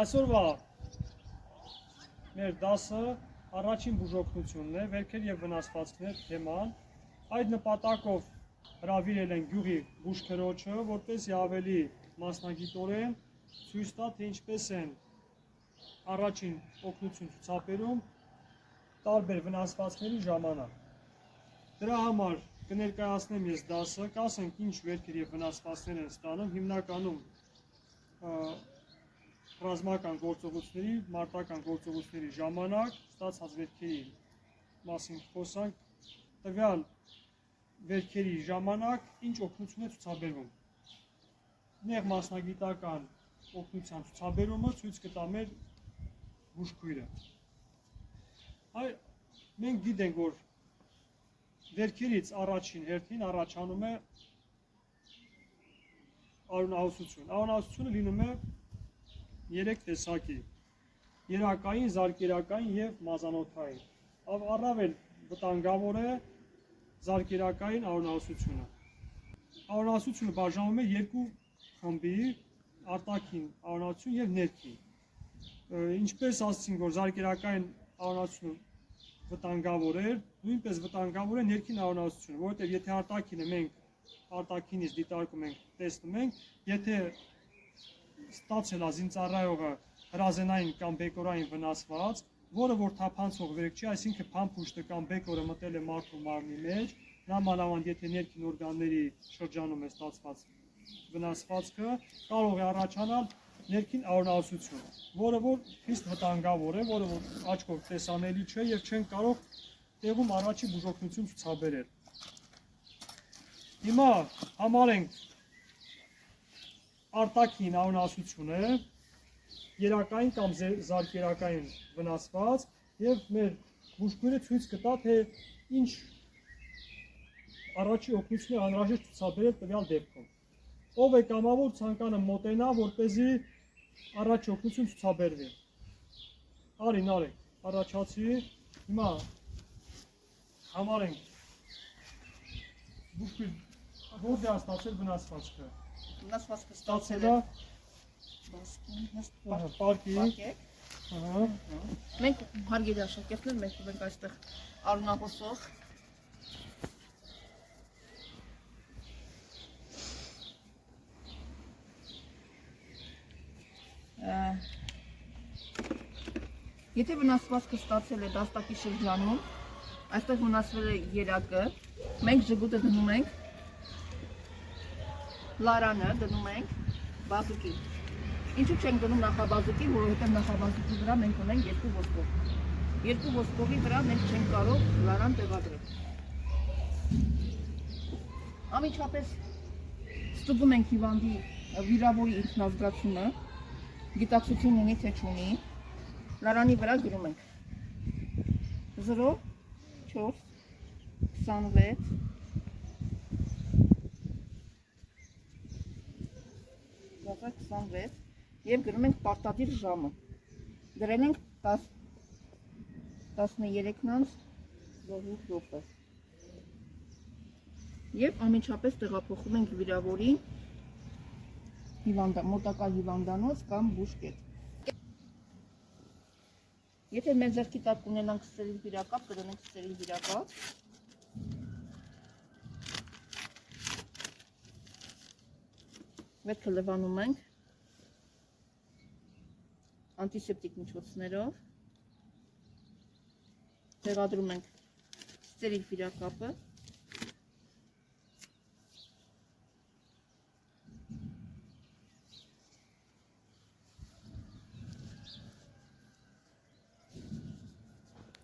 Այսօրվա մեր դասը առաջին բուժօգնությունն է, վերքեր եւ վնասվածքներ թեման։ Այդ նպատակով հրավիրել են գյուղի բուժքերոջը, որպեսզի ավելի մասնագիտորեն ցույց տա, թե ինչպես են առաջին օգնություն ցուցաբերում տարբեր վնասվածքների ժամանակ։ Դրա համար կներկայացնեմ ես դասը, կասենք ինչ վերքեր եւ վնասվածքներ են ստանում, հիմնականում ռազմական գործողությունների, մարտական գործողությունների ժամանակ ստացած վերքերի մասին խոսանք, տվյալ վերքերի ժամանակ ինչ օգնություն է ցուցաբերվում։ Նեղ մասնագիտական օգնության ցուցաբերումը ցույց կտա մեր բուժքույրը։ Մենք գիտենք, որ վերքերից առաջին հերթին առաջանում է արյունահոսություն։ Արյունահոսությունը լինում է 3 տեսակի՝ երակային, զարկերակային եւ մազանոթային։ Առավել վտանգավոր է զարկերակային արյունահոսությունը։ Արյունահոսությունը բաժանվում է երկու խմբի՝ արտաքին արյունահոսություն եւ ներքին։ Ինչպես ասացինք, որ զարկերակային արյունահոսությունը վտանգավոր է, նույնպես վտանգավոր է ներքին արյունահոսությունը, որովհետեւ եթե արտաքինը մենք արտաքինից դիտարկում ենք, տեսնում ենք, եթե ստացել է զինծառայողը հրազենային կամ բեկորային վնասված, որը որ թափանցող վերք չի, այսինքն փամփուշտը կամ բեկորը մտել է մարդու մարմնի մեջ, նամանավանդ եթե ներքին օրգանների շրջանում է ստացված վնասվածքը, կարող է առաջանալ ներքին արյունահոսություն, որը որ խիստ վտանգավոր է, որը որ աչքով տեսանելի չէ եւ չեն կարող տեղում առաջի բուժօգնություն ցուցաբերել։ Հիմա համարենք արտաքին արյունահոսությունը, երակային կամ զարկերակային վնասված եւ մեր բուժքույրը ցույց կտա, թե ինչ առաջի օգնություն է անհրաժեշտ ցուցաբերել տվյալ դեպքում։ Ով է կամավոր ցանկանում մոտենա, որպեսզի առաջի օգնություն ցուցաբերվի։ Արին, առաջացի։ Հիմա համարենք բուժքույր որտեղ է ստացել վնասվածքը։ Վնասվածքը ստացել է պարկի։ Մենք հարգելի աշակերտներ, մենք ունենք այստեղ արյունահոսող Եթե վնասվածքը ստացել է դաստակի շրջանում, այստեղ վնասվել է երակը, մենք ժգուտը դնում ենք, լարանը դնում ենք բազուկի։ Ինչու չենք դնում նախաբազուկի, որովհետև նախաբազուկի վրա մենք ունենք երկու ոսկող։ Երկու ոսկողի վրա մենք չենք կարող լարան տեղադրել։ Անմիջապես ստուգում ենք հիվանդի վիրավորի ինքնազգացումը, գիտակցություն ունի թե չունի, լարանի վրա գրում ենք 0, 4, 26, և գրում ենք պարտադիր ժամը, գրել ենք 13:08 և անմիջապես տեղափոխում ենք վիրավորին մոտակա հիվանդանոց կամ բուժկետ։ Եթե մեր ձեռքի տակ ունենանք ստերիլ վիրակապ, կդնենք ստերիլ վիրակապ։ Վերքը լվանում ենք անտիսեպտիկ միջոցներով, տեղադրում ենք ստերիլ վիրակապը,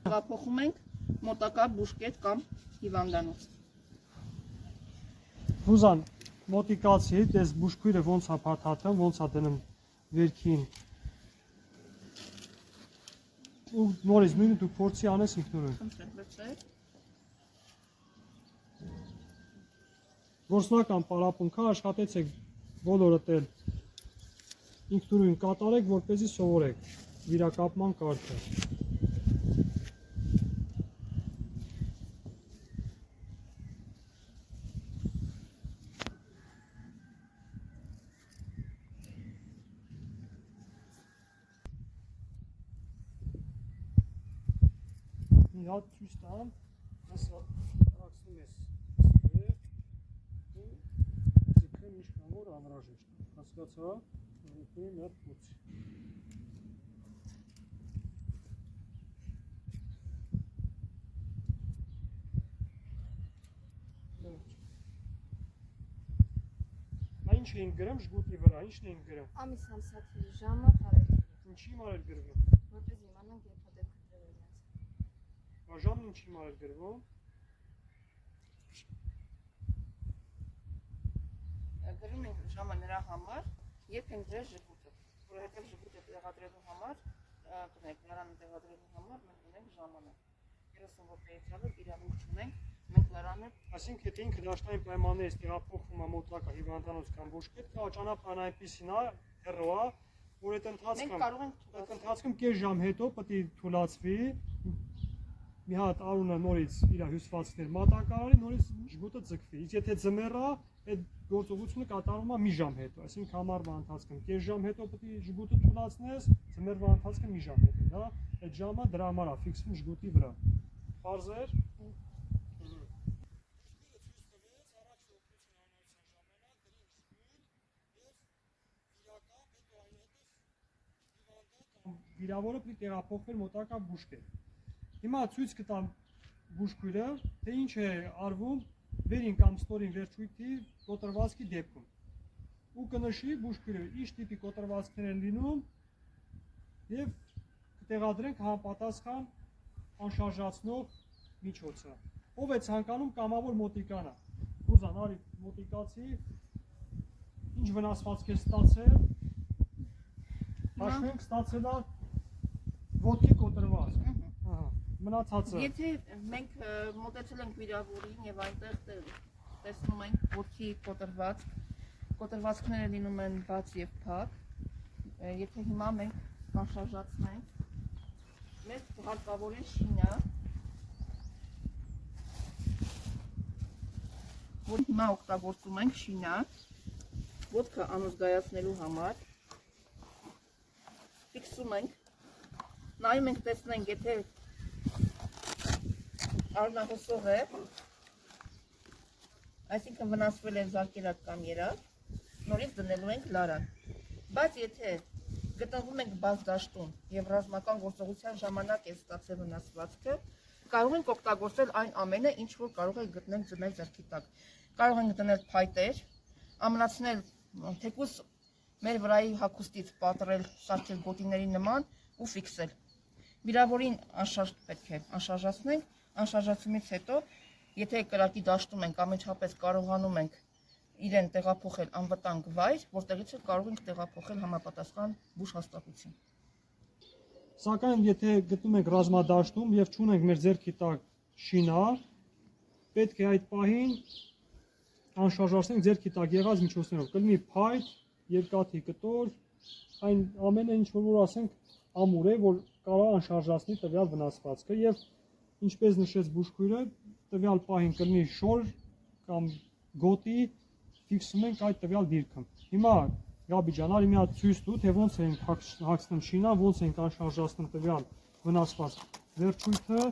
տեղափոխում ենք մոտակա բուժկետ կամ հիվանդանոց։ Ռուզան, մոտիկացի, դες բուժքույրը ոնց է փաթաթում, ոնց է դնում վերքին։ Ու նորից նույնը դու փորձի անես ինքնուրույն։ Խնդրեմ, լցրեք։ Գործնական պարապմունքը աշխատեցեք բոլորդ էլ ինքնուրույն կատարեք, որպեսզի սովորեք վիրակապման կարգը։ մի հատ ցույց տամ, ասա ակսում ես ու ձգեմ ինչքան որ անհրաժեշտ է։ Հասկացա, ուղղակի մի հատ փոց։ Ինչ էին գրում ժգուտի վրա, ինչն էին գրում։ Ամիս ամսաթի ժամը տարեթիվը։ Ինչի մարել գրվում։ Որպես իմանանք երբ հատեք կտրել իրենց։ Ժամն ինչի մարել գրվում։ Գրում ենք ժամը նրա համար, երբ ենք դրել ժգուտը, որովհետև ժգուտը տեղադրելու համար, տնեք լարանը տեղադրելու համար մենք ունենք ժամանակ։ 30 րոպեից ավելի իրավունք չունենք, մենք լարանը Այսինքն եթե ինքը դաշտային պայմաններից տեղափոխվում է մոտակա հիվանդանոց կամ բուժկետ, կա ճանապարհն այնպեսին է, հեռու է, որ այդ ընթացքում կես ժամ հետո պետք է թուլացվի, մի հատ արունը նորից իր հյուսվածքներ մատակարարի, նորից ժգուտը ձգվի։ Իսկ եթե ձմեռ է, այդ գործողությունը կատարվում է մի ժամ հետո, այսինքն ամառվա ընթացքում կես ժամ հետո պետք է ժգուտը թուլացնես, ձմեռվա ընթացքում մի ժամ հետո, դա այդ ժամը դրա համար է ֆիքսվում ժգուտի վրա։ Պարզ էր։ Վիրավորը պետք է տեղափոխվեր մոտակա բուժկետ։ Հիմա ցույց կտամ բուժքույրը, թե ինչ է արվում վերին կամ ստորին վերջույթի կոտրվածքի դեպքում։ Ու կնշի բուժքույրը ինչ տիպի կոտրվածքներ են լինում եւ կտեղադրենք համապատասխան անշարժացնող միջոցը։ Ով է ցանկանում կամավոր մոտիկանա։ Ռուզան, արի մոտիկացի։ Ինչ վնասվածք է ստացել։ Հաշվենք ստացել է ոտքի կոտրված։ Մնացածը։ Եթե մենք մոտեցել ենք վիրավորին եւ այնտեղ տեսնում ենք ոտքի կոտրվածքները լինում են բաց եւ փակ, եթե հիմա մենք կանշարժացնենք, մեզ հարկավոր է շինա, որ հիմա օգտագործում ենք շինա, ոտքը անզգայացնելու համար, ֆիքսում ենք, նայում ենք տեսնենք, եթե արնահոսող է, այսինքն վնասվել է զարկերակ կամ երակ, նորից դնելու ենք լարան, բայց եթե գտնվում ենք բաց դաշտում և ռազմական գործողության ժամանակ է ստացել վնասվածքը, կարող ենք օգտագործել այն ամենը, ինչ որ կարող է գտնել ձմեր ձեռքի տակ, կարող ենք դնել փայտեր, ամրացնել թեկուզ մեր վրայի հագուստից պատրել սարքել գոտիների նման ու ֆիքսել։ Վիրավորին անշարժ պետք է անշարժացնենք, անշարժացումից հետո, եթե կրակի դաշտում ենք, ամենչապես կարողանում ենք իրեն տեղափոխել անվտանգ վայր, որտեղից էլ կարող ենք տեղափոխել համապատասխան բուժհաստատություն։ Սակայն եթե գտնում ենք ռազմադաշտում եւ չունենք մեր ձեռքի տակ շինա, պետք է այդ պահին անշարժացնենք ձեռքի տակ եղած միջոցներով, կլինի փայտ, երկաթի կտոր, այն ամենը ինչ որ ասենք ամուր է, որ կարող է անշարժացնի տվյալ վնասվածքը եւ ինչպես նշեց բուժքույրը, տվյալ պահին կլինի շոր կամ գոտի ֆիքսում ենք այդ տվյալ դիրքը։ Հիմա Գաբի ջան, արի մի հատ ցույց տու, թե ոնց ենք հագցնում շինան, ոնց ենք անշարժացնում տվյալ վնասված վերջույթը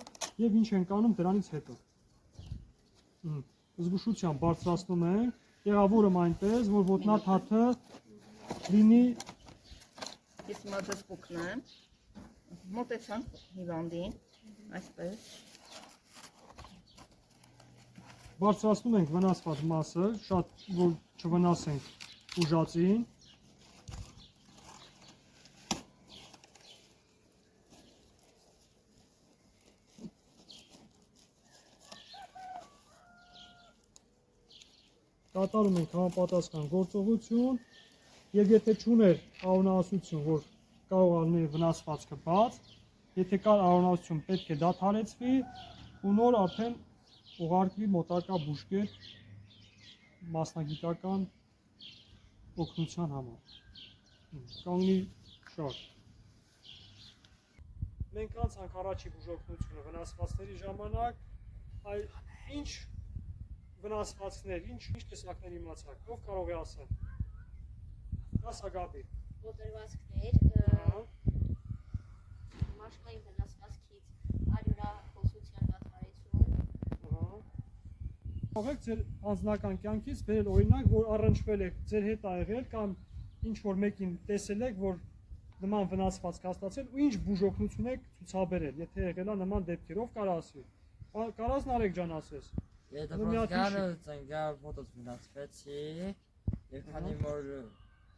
եւ ինչ ենք անում դրանից հետո։ Զգուշությամբ բարձրացնում ենք, տեղավորում այնպես, որ ոտնաթաթը լինի։ Ես հիմա ձեզ կօգնեմ, մոտեցանք հիվանդին, այսպես։ Բարձրացնում ենք վնասված մասը, շատ որ չվնասենք ուժածին։ Կատարում ենք համապատասխան գործողություն եւ եթե չուներ արյունահոսություն, որ կարող է լինել վնասվածքը բաց, եթե կար արյունահոսություն, պետք է դադարեցվի ու նոր արդեն ուղարկվի մոտակա բուժկետ մասնագիտական օգնության համար։ Կանգնի շարժ։ Մենք անցանք առաջի բուժօգնությունը վնասվածքների ժամանակ, այլ ինչ վնասվածքներ, ինչ տեսակներ իմացաք, ով կարող է ասել։ Ասա Գաբի։ Կոտրվածքներ, մաշկային վնասվածքից, արյունահոսություն Ողեք ձեր անձնական կյանքից բերել օրինակ, որ առնչվել եք ձեր հետ ա եղել կամ ինչ որ մեկին տեսել եք, որ նման վնասված կաստացել ու ինչ բուժօգնություն եք ցուցաբերել, եթե եղել է նման դեպքերով կարա ասի։ Կարաս Նարեկ ջան ասես։ Եթե պրոստկանը ծնգալ ոտոց վնասվեցի եւ քանի որ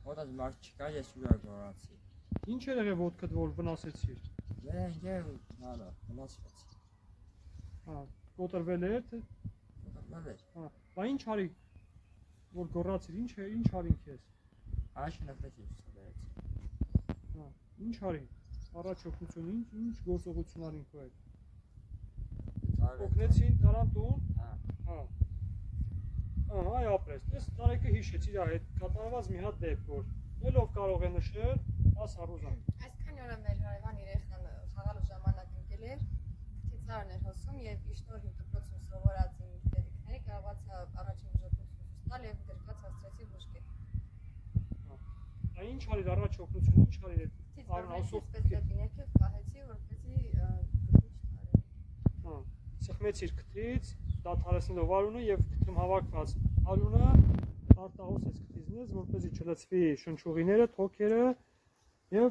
ոտոց մարդ չկա ես ուրար գորացի։ Ինչ էր եղել ոտքդ որ վնասեցիր։ Դե նալա վնասվեց։ Հա, կոտրվել էր թե։ Նալեր։ Հա, բա ինչ արի որ գորացիր, ինչ արին քեզ։ Այս նկատի ցուցաբերեց։ Հա, ինչ արի։ Առաջ օգնություն ինչ գործողություն արին քո հետ։ Օգնեցին տարան տուն։ Հա։ Հա։ Ահա, այ ապրես։ Դες Նարեկը հիշեց իր հետ կատարված մի հատ դեպք որ ելով կարող է նշել, աս Հարուզան։ Այսքան օրը մեր հարևան երեխան խաղալու ժամանակ ընկել էր, թիծարն էր հոսում եւ իշնորհիվ դպրոցում սովորած իմ դերիկները կարողացա առաջին բուժօգնություն ստալ եւ գրկած հասցրեցի բուժկետ։ Այ ինչ արիր առաջ օգնություն, ինչ արիր այդ Թիծարն պես դեպի ներքև պահեցի, որպեսզի գտնի չտարի։ Հա, սխմեցիր քթից, դադարեցնելով արյունը եւ քթում հավաքված արյունը արտահոսեց քթիզնից, որպեսզի չլցվի շնչուղիները, թոքերը եւ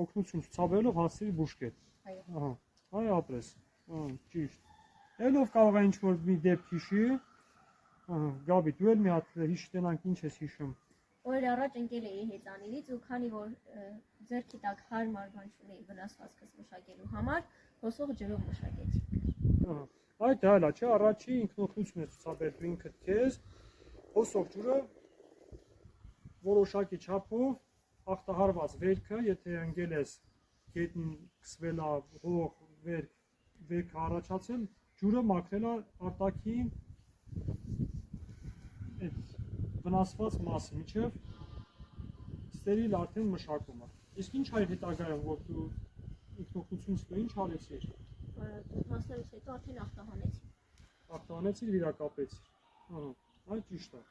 օգնություն ցուցաբերելով հասցրի բուժկետ։ Այո։ Ահա, այ ապրես։ Ահա, ճիշտ։ Ելով կարող է ինչ որ մի դեպք հիշի։ Ահա, Գաբի, դու էլ մի հատ հիշտենանք ինչ ես հիշում։ Օրեր առաջ ընկել էի հեծանիվից ու քանի որ ձեռքի տակ հարմար բան չունեի վնասվածքս մշակելու համար, հոսող ջրով մշակեցի։ Ահա, այ դա էլա, չէ, առաջի ինքնօգնություն է ցուցաբերել ինքդ քեզ։ Հոսող ջուրը որոշակի չափով ախտահարված վերքը, եթե ընկել ես գետնին սկսվել է հող վերքը առաջացել, ջուրը մաքրել է արտաքին այդ վնասված մասը միջև ստերիլ արդեն մշակումը։ Իսկ ինչ արի հետագայում, որ դու ինքնօգնություն ստու, ինչ արեցիր։ Մասնարից հետո արդեն ախտահանեցի։ Ախտահանեցիր, վիրակապեցիր։ Ահա, այ ճիշտ է։